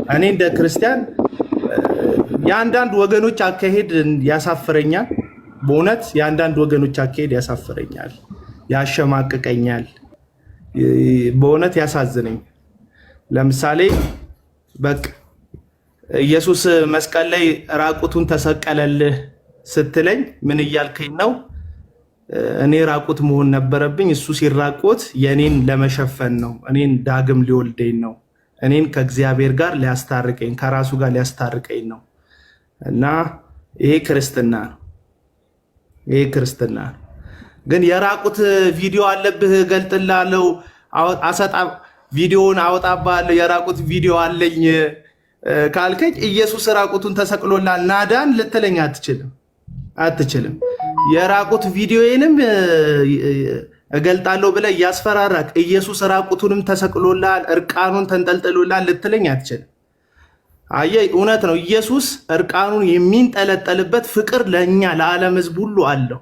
እኔ እንደ ክርስቲያን የአንዳንድ ወገኖች አካሄድ ያሳፍረኛል። በእውነት የአንዳንድ ወገኖች አካሄድ ያሳፍረኛል፣ ያሸማቅቀኛል፣ በእውነት ያሳዝነኝ። ለምሳሌ በቃ ኢየሱስ መስቀል ላይ ራቁቱን ተሰቀለልህ ስትለኝ ምን እያልከኝ ነው? እኔ ራቁት መሆን ነበረብኝ። እሱ ሲራቆት የኔን ለመሸፈን ነው። እኔን ዳግም ሊወልደኝ ነው። እኔን ከእግዚአብሔር ጋር ሊያስታርቀኝ፣ ከራሱ ጋር ሊያስታርቀኝ ነው። እና ይሄ ክርስትና ነው። ይሄ ክርስትና ነው። ግን የራቁት ቪዲዮ አለብህ ገልጥላለሁ፣ ቪዲዮውን አወጣባለሁ፣ የራቁት ቪዲዮ አለኝ ካልከኝ ኢየሱስ ራቁቱን ተሰቅሎላል ናዳን ልትለኝ አትችልም። የራቁት ቪዲዮዬንም እገልጣለሁ ብለህ እያስፈራራክ ኢየሱስ ራቁቱንም ተሰቅሎላል እርቃኑን ተንጠልጥሎላል ልትለኝ አትችልም። አየህ፣ እውነት ነው። ኢየሱስ እርቃኑን የሚንጠለጠልበት ፍቅር ለእኛ ለዓለም ሕዝብ ሁሉ አለው።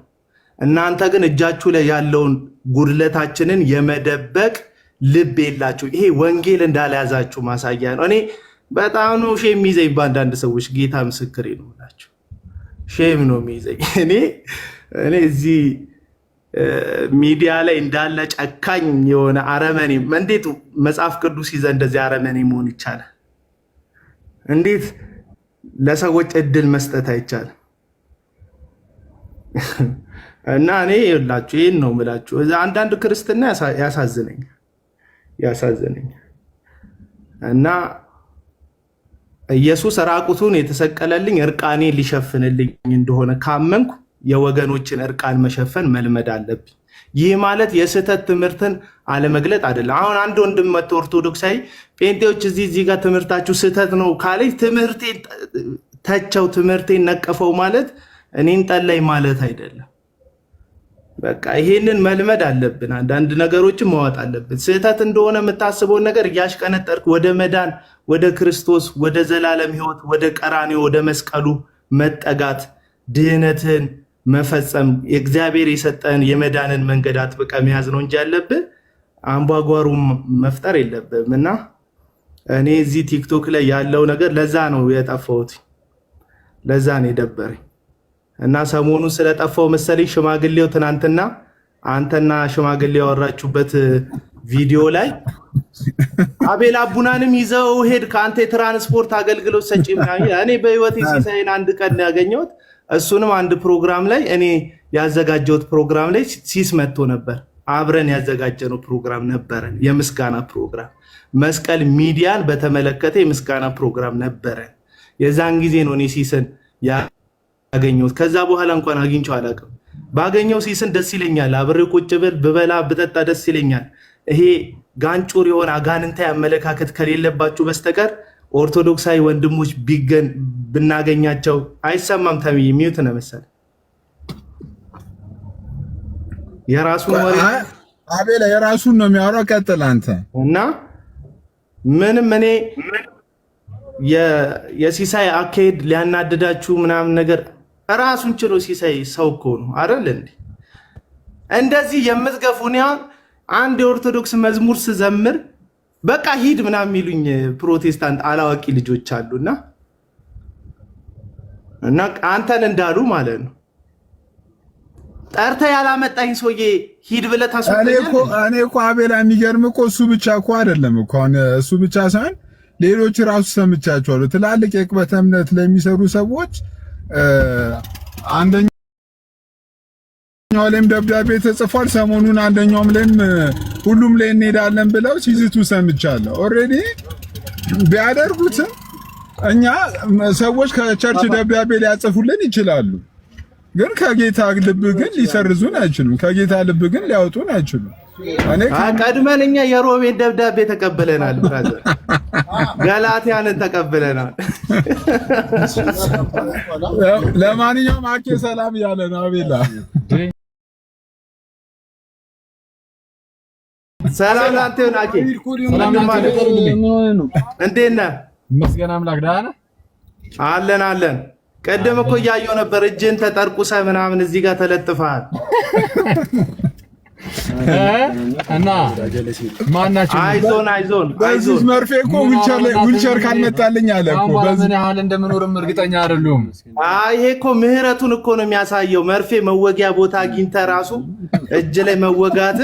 እናንተ ግን እጃችሁ ላይ ያለውን ጉድለታችንን የመደበቅ ልብ የላችሁ። ይሄ ወንጌል እንዳልያዛችሁ ማሳያ ነው። እኔ በጣም ነው ሼም የሚይዘኝ በአንዳንድ ሰዎች፣ ጌታ ምስክሬ ነው የምላቸው። ሼም ነው የሚይዘኝ። እኔ እዚህ ሚዲያ ላይ እንዳለ ጨካኝ የሆነ አረመኔ፣ እንዴት መጽሐፍ ቅዱስ ይዘህ እንደዚህ አረመኔ መሆን ይቻላል? እንዴት ለሰዎች እድል መስጠት አይቻልም? እና እኔ ይላችሁ ይህን ነው የምላችሁ። አንዳንድ ክርስትና ያሳዝነኛል። እና ኢየሱስ ራቁቱን የተሰቀለልኝ እርቃኔ ሊሸፍንልኝ እንደሆነ ካመንኩ የወገኖችን እርቃን መሸፈን መልመድ አለብኝ። ይህ ማለት የስህተት ትምህርትን አለመግለጥ አይደለም። አሁን አንድ ወንድም መጥቶ ኦርቶዶክሳዊ ጴንጤዎች እዚህ ጋር ትምህርታችሁ ስህተት ነው ካለኝ ትምህርቴን ተቸው፣ ትምህርቴን ነቀፈው ማለት እኔን ጠላይ ማለት አይደለም። በቃ ይሄንን መልመድ አለብን። አንዳንድ ነገሮችን ማወጥ አለብን። ስህተት እንደሆነ የምታስበውን ነገር እያሽቀነጠርክ ወደ መዳን፣ ወደ ክርስቶስ፣ ወደ ዘላለም ሕይወት፣ ወደ ቀራንዮ፣ ወደ መስቀሉ መጠጋት፣ ድህነትን መፈጸም፣ የእግዚአብሔር የሰጠን የመዳንን መንገድ አጥብቀ መያዝ ነው እንጂ ያለብህ አምባጓሩ መፍጠር የለብህም። እና እኔ እዚህ ቲክቶክ ላይ ያለው ነገር ለዛ ነው የጠፋሁት፣ ለዛ ነው የደበረኝ። እና ሰሞኑን ስለጠፋው መሰለኝ ሽማግሌው ትናንትና አንተና ሽማግሌ ያወራችሁበት ቪዲዮ ላይ አቤል አቡናንም ይዘው ሄድ ከአንተ የትራንስፖርት አገልግሎት ሰጪ ምናምን። እኔ በህይወቴ ሲሳይን አንድ ቀን ያገኘሁት እሱንም አንድ ፕሮግራም ላይ እኔ ያዘጋጀሁት ፕሮግራም ላይ ሲስ መጥቶ ነበር። አብረን ያዘጋጀነው ፕሮግራም ነበረን፣ የምስጋና ፕሮግራም መስቀል ሚዲያን በተመለከተ የምስጋና ፕሮግራም ነበረን። የዛን ጊዜ ነው እኔ ሲስን ያገኘሁት። ከዛ በኋላ እንኳን አግኝቼው አላውቅም። ባገኘው ሲስን ደስ ይለኛል፣ አብሬ ቁጭ ብል ብበላ ብጠጣ ደስ ይለኛል። ይሄ ጋንጩር የሆነ አጋንንታዊ አመለካከት ከሌለባችሁ በስተቀር ኦርቶዶክሳዊ ወንድሞች ብናገኛቸው አይሰማም። ተምይ ሚዩት ነው መሰለኝ የራሱን ወሬ አቤላ የራሱን ነው የሚያወራው። ቀጥል አንተ። እና ምንም እኔ የሲሳይ አካሄድ ሊያናድዳችሁ ምናምን ነገር ራሱን ችሎ ሲሳይ ሰው እኮ ነው አይደል እንዴ? እንደዚህ የምትገፉን አንድ የኦርቶዶክስ መዝሙር ስዘምር በቃ ሂድ ምናምን የሚሉኝ ፕሮቴስታንት አላዋቂ ልጆች አሉና እና አንተን እንዳሉ ማለት ነው። ጠርተ ያላመጣኝ ሰውዬ ሂድ ብለህ ታስወጣኛለህ። እኔ እኮ አቤላ የሚገርም እኮ እሱ ብቻ እኮ አይደለም እኮ እሱ ብቻ ሳይሆን ሌሎች ራሱ ሰምቻቸዋለሁ። ትላልቅ የቅበተ እምነት ለሚሰሩ ሰዎች አንደኛው ላይም ደብዳቤ ተጽፏል። ሰሞኑን አንደኛውም ላይም ሁሉም ላይ እንሄዳለን ብለው ሲዝቱ ሰምቻለሁ። ኦልሬዲ ቢያደርጉትም እኛ ሰዎች ከቸርች ደብዳቤ ሊያጽፉልን ይችላሉ፣ ግን ከጌታ ልብ ግን ሊሰርዙን አይችሉም። ከጌታ ልብ ግን ሊያወጡን አይችሉም። ቀድመን እኛ የሮሜን ደብዳቤ ተቀብለናል፣ ብራዘር ገላትያንን ተቀብለናል። ለማንኛውም አኬ ሰላም እያለ ነው። አቤላ ሰላም ላንተ ይሁን። አኬ እንዴት ነህ? መስገን አምላክ ደህና ነህ? አለን። ቀደም እኮ እያየሁ ነበር፣ እጅን ተጠርቁሰህ ምናምን እዚህ ጋር ተለጥፈሃል። እና ማናችሁ አይዞን በዚህ መርፌ እኮ ዊልቸር ካልመጣልኝ አለ እኮ በዚህ ያህል እንደምኖርም እርግጠኛ አይደሉም። ይሄ እኮ ምህረቱን እኮ ነው የሚያሳየው። መርፌ መወጊያ ቦታ አግኝተህ ራሱ እጅ ላይ መወጋት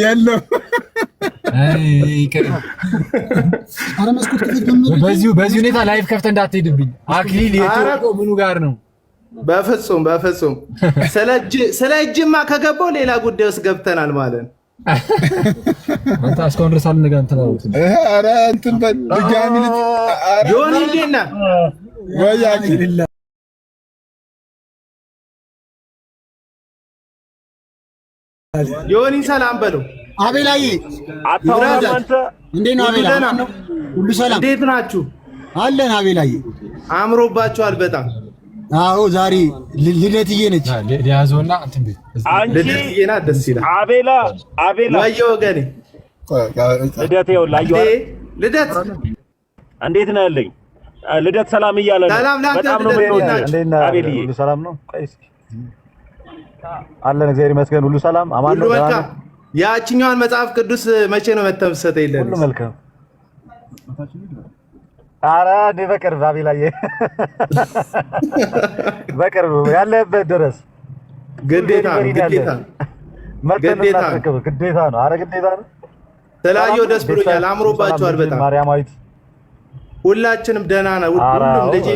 የለም። በዚህ ሁኔታ ላይፍ ከፍተህ እንዳትሄድብኝ አክሊል። የት ምኑ ጋር ነው? በፍጹም ስለ እጅማ ከገባው ሌላ ጉዳይ ውስጥ ገብተናል ማለት ነው። አንተ እስካሁን ድረስ አልነጋንተና ኧረ እንትን በድጋሚ ዮኒ እንዴት ነህ? ወይ አክሊል ዮኒ ሰላም በለው። አቤላዬ እንዴት ነው? አቤላ ሁሉ ሰላም? እንዴት ናችሁ? አለን አቤላዬ። አምሮባችኋል በጣም። አዎ ዛሬ ልደትዬ ነች። ሊያዞና እንትን ቤት ልደትዬ ናት። ደስ ይላል። አቤላ ወይ ወገኔ ልደት ይኸውልህ። ልደት እንዴት ነው ያለኝ? ልደት ሰላም እያለ ነው። በጣም ነው የምንወደው። አቤልዬ ሁሉ ሰላም ነው? አለን እግዚአብሔር ይመስገን። ሁሉ ሰላም አማን ነው። ያቺኛዋን መጽሐፍ ቅዱስ መቼ ነው መተምሰተ ይለኝ? ሁሉ መልካም። ኧረ እንደ በቅርብ አቤላዬ፣ በቅርብ ያለበት ድረስ ግዴታ ነው። ግዴታ ነው። ኧረ ግዴታ ነው። ስላየው ደስ ብሎኛል። አምሮባችኋል በጣም። ማርያማዊት ሁላችንም ደህና ነው። ሁሉም ልጄ፣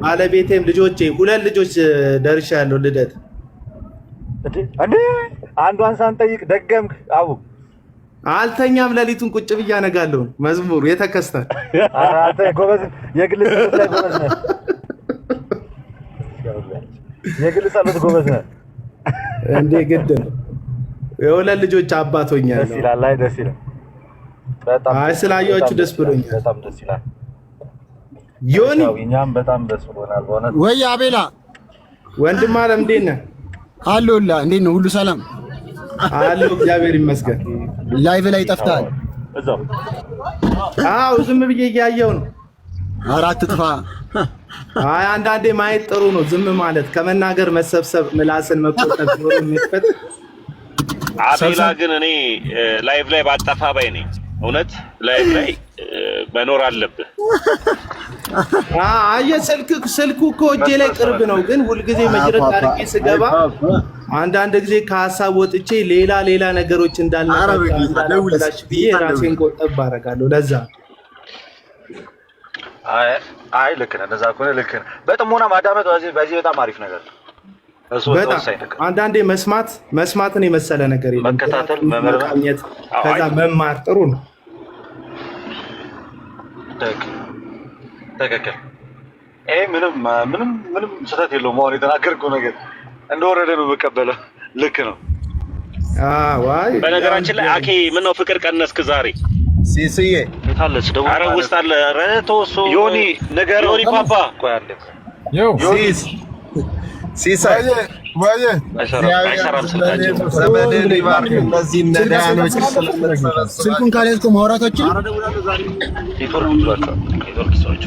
ባለቤቴም፣ ልጆቼ 2 ልጆች ደርሻለሁ ልደት። እንዴ አንዷን ሳንጠይቅ ደገምክ? አቡ አልተኛም። ሌሊቱን ቁጭ ብዬ አነጋለሁ። መዝሙር የተከስተ አንተ ጎበዝ፣ የግል ጸሎት ላይ ጎበዝ ነህ። የግል ጸሎት ጎበዝ ነህ እንዴ? ግድ ነው። የ2 ልጆች አባት ሆኛለሁ። ደስ ይላል። አይ ደስ ይላል በጣም። አይ ስላየኋችሁ ደስ ብሎኛል። በጣም ደስ ይላል። ዮኒ እኛም በጣም ደስ ብሎናል በእውነት። ወይ አቤላ ወንድም አለም እንዴት ነህ? አለሁላ። እንዴት ነው? ሁሉ ሰላም አለሁ እግዚአብሔር ይመስገን። ላይቭ ላይ ጠፍተሃል? እዛው አዎ ዝም ብዬ እያየሁ ነው። አራት ጥፋ። አይ አንዳንዴ ማየት ጥሩ ነው። ዝም ማለት ከመናገር መሰብሰብ፣ ምላስን መቆጠብ ነው የሚፈጥ። አቤላ ግን እኔ ላይቭ ላይ ባጠፋ ባይ ነኝ። እውነት ላይቭ ላይ መኖር አለብህ። አየህ ስልኩ እኮ እጄ ላይ ቅርብ ነው፣ ግን ሁልጊዜ መጅረት አድርጌ ስገባ አንዳንድ ጊዜ ከሀሳብ ወጥቼ ሌላ ነገሮች እንዳልነበላሽ ብዬ ራሴን ቆጠብ አደርጋለሁ። ለዛ አይ ልክ ነህ። እንደዛ ከሆነ ልክ ነህ። በጥሞና ማዳመጥ በዚህ በጣም አሪፍ ነገር ነው። እሱ አንዳንዴ መስማትን የመሰለ ነገር የለም። መከታተል፣ መመርመር፣ ከዛ መማር ጥሩ ነው። ትክክል። ይሄ ምንም ስህተት የለውም። አሁን የተናገርከው ነገር እንደወረደ ነው የምቀበለው። ልክ ነው። ዋይ በነገራችን ላይ አኬ ምነው ፍቅር ቀነስክ ዛሬ? ሲሲዬ ታለች ደግሞ ኧረ ውስጥ አለ። ኧረ ተወሶ ዮኒ ነገር ዮኒ ፓፓ ቆይ አለ ሲስ ሲሳይ ወይ አይሰራም ስልካቸው። ስልኩን ካልያዝከው ማውራታችን ኔትወርክ ሰዎች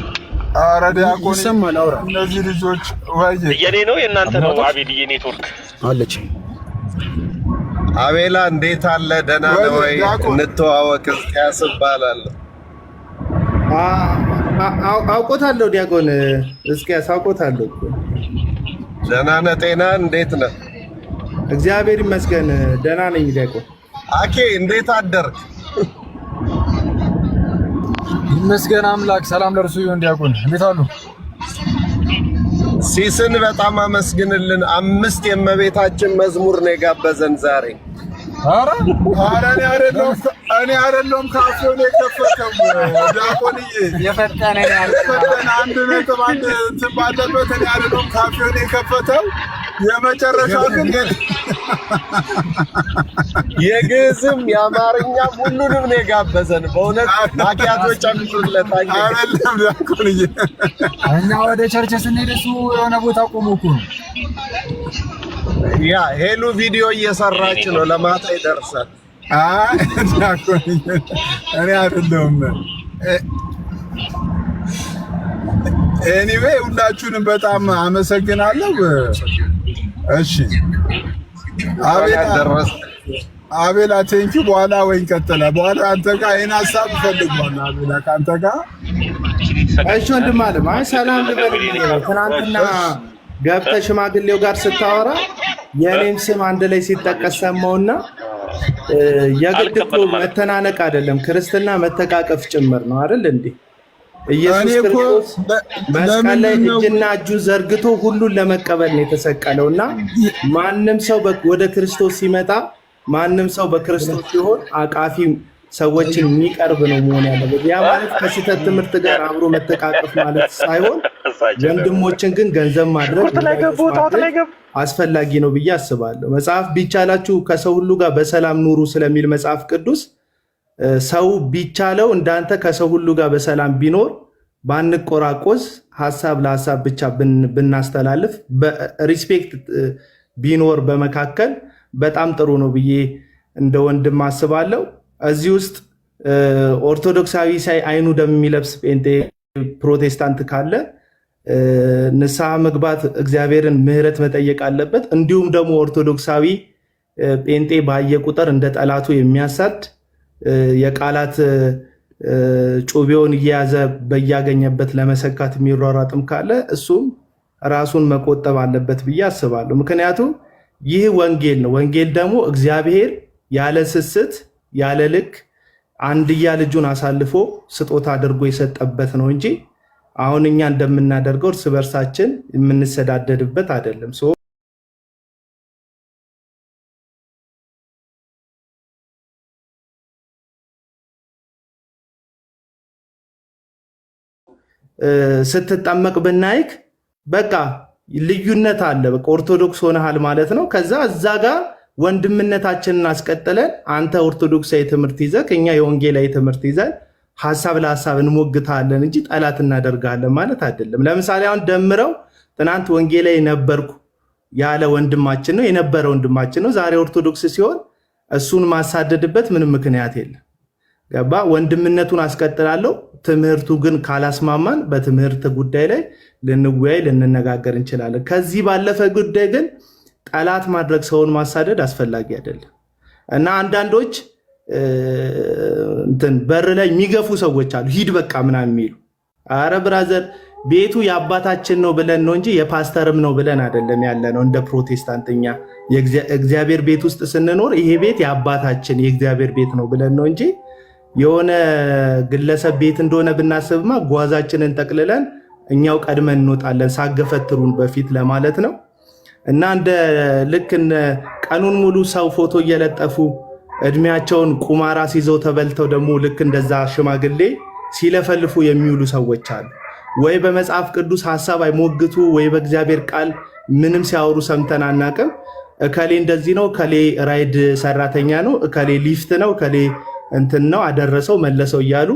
ኧረ ዲያቆን ይሰማል። አውራ እነዚህ ልጆች ወይ የኔ ነው የእናንተ ነው? አቤልዬ ኔትወርክ አለች። አቤላ እንዴት አለ? ደህና ነው ወይ? እንተዋወቅ። እስኪያስ እባላለሁ። አውቆታለሁ ዲያቆን እስኪያስ አውቆታለሁ። ደህና ነህ? ጤና እንዴት ነህ? እግዚአብሔር ይመስገን ደህና ነኝ ዲያቆን። አኬ እንዴት አደርክ? ይመስገን አምላክ። ሰላም ለእርሱ ይሁን። ዲያቆን እንዴት አሉ? ሲስን በጣም አመስግንልን። 5 የእመቤታችን መዝሙር ነው የጋበዘን ዛሬ። ኧረ እኔ አይደለሁም ካፌው ነው የከፈተው። ዲያቆንዬ የፈጠነ አንድ ነጥብ አንድ እንትን ባለበት እኔ አይደለሁም ካፌው ነው የከፈተው። የመጨረሻው ግን የግዕዝም የአማርኛም ሁሉንም ነው የጋበዘን። በእውነት ማኪያቶ ጨምሩለት። አይደለም ዲያቆንዬ፣ እኛ ወደ ቸርች ስንሄድ እሱ የሆነ ቦታ ቆሞ እኮ ነው። ያ ሄሉ ቪዲዮ እየሰራች ነው፣ ለማታ ይደርሳል። አይ ዲያቆንዬ እኔ አይደለሁም። ኤኒዌይ ሁላችሁንም በጣም አመሰግናለሁ። እሺ አቤላ ቴንኪው። በኋላ ወይ እንቀጥላ። በኋላ አንተ ጋር ይሄን ሐሳብ ፈልጓል። አቤላ ካንተ ጋር እሺ ወንድም አለም አይ ሰላም ልበልኝ። ትናንትና ገብተህ ሽማግሌው ጋር ስታወራ የኔም ስም አንድ ላይ ሲጠቀስ ሰማውና የግድ እኮ መተናነቅ አይደለም ክርስትና መተቃቀፍ ጭምር ነው አይደል እንዴ? ኢየሱስ ክርስቶስ መስቀል ላይ እጅና እጁን ዘርግቶ ሁሉን ለመቀበል ነው የተሰቀለውና ማንም ሰው ወደ ክርስቶስ ሲመጣ ማንም ሰው በክርስቶስ ሲሆን አቃፊ ሰዎችን የሚቀርብ ነው መሆን ያለበት። ያ ማለት ከስህተት ትምህርት ጋር አብሮ መተቃቀፍ ማለት ሳይሆን ወንድሞችን ግን ገንዘብ ማድረግ አስፈላጊ ነው ብዬ አስባለሁ። መጽሐፍ ቢቻላችሁ ከሰው ሁሉ ጋር በሰላም ኑሩ ስለሚል መጽሐፍ ቅዱስ ሰው ቢቻለው እንዳንተ ከሰው ሁሉ ጋር በሰላም ቢኖር ባንቆራቆስ ሐሳብ ለሐሳብ ብቻ ብናስተላልፍ በሪስፔክት ቢኖር በመካከል በጣም ጥሩ ነው ብዬ እንደ ወንድም አስባለሁ። እዚህ ውስጥ ኦርቶዶክሳዊ ሳይ አይኑ ደም የሚለብስ ጴንጤ ፕሮቴስታንት ካለ ንስሐ መግባት እግዚአብሔርን ምህረት መጠየቅ አለበት። እንዲሁም ደግሞ ኦርቶዶክሳዊ ጴንጤ ባየ ቁጥር እንደ ጠላቱ የሚያሳድ የቃላት ጩቤውን እየያዘ በያገኘበት ለመሰካት የሚሯሯጥም ካለ እሱም ራሱን መቆጠብ አለበት ብዬ አስባለሁ። ምክንያቱም ይህ ወንጌል ነው። ወንጌል ደግሞ እግዚአብሔር ያለ ስስት ያለ ልክ አንድያ ልጁን አሳልፎ ስጦታ አድርጎ የሰጠበት ነው እንጂ አሁን እኛ እንደምናደርገው እርስ በርሳችን የምንሰዳደድበት አይደለም። ስትጠመቅ ብናይክ በቃ ልዩነት አለ። በቃ ኦርቶዶክስ ሆነሃል ማለት ነው። ከዛ እዛ ጋር ወንድምነታችንን አስቀጥለን አንተ ኦርቶዶክሳዊ ትምህርት ይዘህ እኛ የወንጌላዊ ትምህርት ይዘን ሐሳብ ለሐሳብ እንሞግታለን እንጂ ጠላት እናደርጋለን ማለት አይደለም። ለምሳሌ አሁን ደምረው ትናንት ወንጌላዊ ነበርኩ ያለ ወንድማችን ነው የነበረ ወንድማችን ነው ዛሬ ኦርቶዶክስ ሲሆን እሱን ማሳደድበት ምንም ምክንያት የለም። ገባ? ወንድምነቱን አስቀጥላለሁ። ትምህርቱ ግን ካላስማማን በትምህርት ጉዳይ ላይ ልንወያይ ልንነጋገር እንችላለን። ከዚህ ባለፈ ጉዳይ ግን ጠላት ማድረግ ሰውን ማሳደድ አስፈላጊ አይደለም እና አንዳንዶች በር ላይ የሚገፉ ሰዎች አሉ። ሂድ በቃ ምናምን የሚሉ አረ ብራዘር ቤቱ የአባታችን ነው ብለን ነው እንጂ የፓስተርም ነው ብለን አይደለም ያለ ነው። እንደ ፕሮቴስታንትኛ የእግዚአብሔር ቤት ውስጥ ስንኖር ይሄ ቤት የአባታችን የእግዚአብሔር ቤት ነው ብለን ነው እንጂ የሆነ ግለሰብ ቤት እንደሆነ ብናስብማ ጓዛችንን ጠቅልለን እኛው ቀድመን እንወጣለን ሳገፈትሩን በፊት ለማለት ነው። እና እንደ ልክ ቀኑን ሙሉ ሰው ፎቶ እየለጠፉ እድሜያቸውን ቁማራ ሲይዘው ተበልተው ደግሞ ልክ እንደዛ ሽማግሌ ሲለፈልፉ የሚውሉ ሰዎች አሉ። ወይ በመጽሐፍ ቅዱስ ሐሳብ አይሞግቱ ወይ በእግዚአብሔር ቃል ምንም ሲያወሩ ሰምተን አናቅም። እከሌ እንደዚህ ነው፣ እከሌ ራይድ ሰራተኛ ነው፣ እከሌ ሊፍት ነው፣ እከሌ እንትን ነው አደረሰው መለሰው እያሉ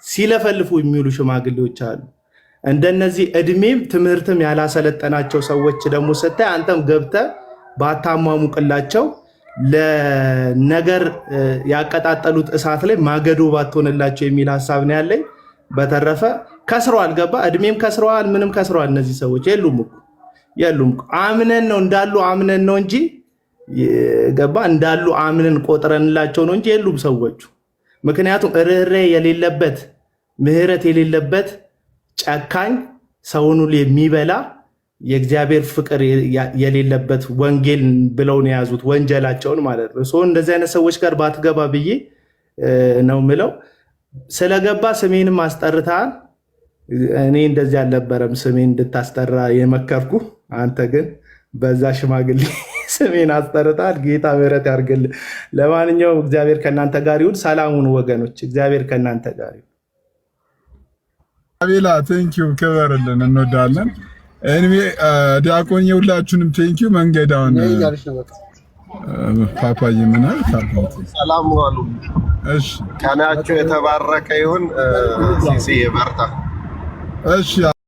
ሲለፈልፉ የሚውሉ ሽማግሌዎች አሉ። እንደነዚህ እድሜም ትምህርትም ያላሰለጠናቸው ሰዎች ደግሞ ስታይ አንተም ገብተህ ባታሟሙቅላቸው ለነገር ያቀጣጠሉት እሳት ላይ ማገዶ ባትሆንላቸው የሚል ሐሳብ ነው ያለኝ። በተረፈ ከስረዋል፣ ገባ? እድሜም ከስረዋል፣ ምንም ከስረዋል። እነዚህ ሰዎች የሉም። አምነን ነው እንዳሉ አምነን ነው እንጂ ገባ? እንዳሉ አምነን ቆጥረንላቸው ነው እንጂ የሉም ሰዎቹ። ምክንያቱም ርኅራኄ የሌለበት ምህረት የሌለበት ጨካኝ ሰውን ሁሉ የሚበላ የእግዚአብሔር ፍቅር የሌለበት ወንጌል ብለው ነው የያዙት ወንጀላቸውን ማለት ነው። እንደዚህ አይነት ሰዎች ጋር ባትገባ ብዬ ነው ምለው። ስለገባ ስሜንም አስጠርተሃል። እኔ እንደዚህ አልነበረም ስሜን እንድታስጠራ የመከርኩ። አንተ ግን በዛ ሽማግሌ ስሜን አስጠርተሃል። ጌታ ምሕረት ያርግልህ። ለማንኛውም እግዚአብሔር ከእናንተ ጋር ይሁን። ሰላሙን ወገኖች፣ እግዚአብሔር ከእናንተ ጋር ይሁን። አቤላ ቴንኪው፣ ክበርልን፣ እንወዳለን። ዲያቆን የሁላችሁንም ቴንኪው። መንገዳውን ፓፓዬ ምናል ሰላም ዋሉ። እሺ ቀናችሁ የተባረከ ይሁን። ሲሲ በርታ። እሺ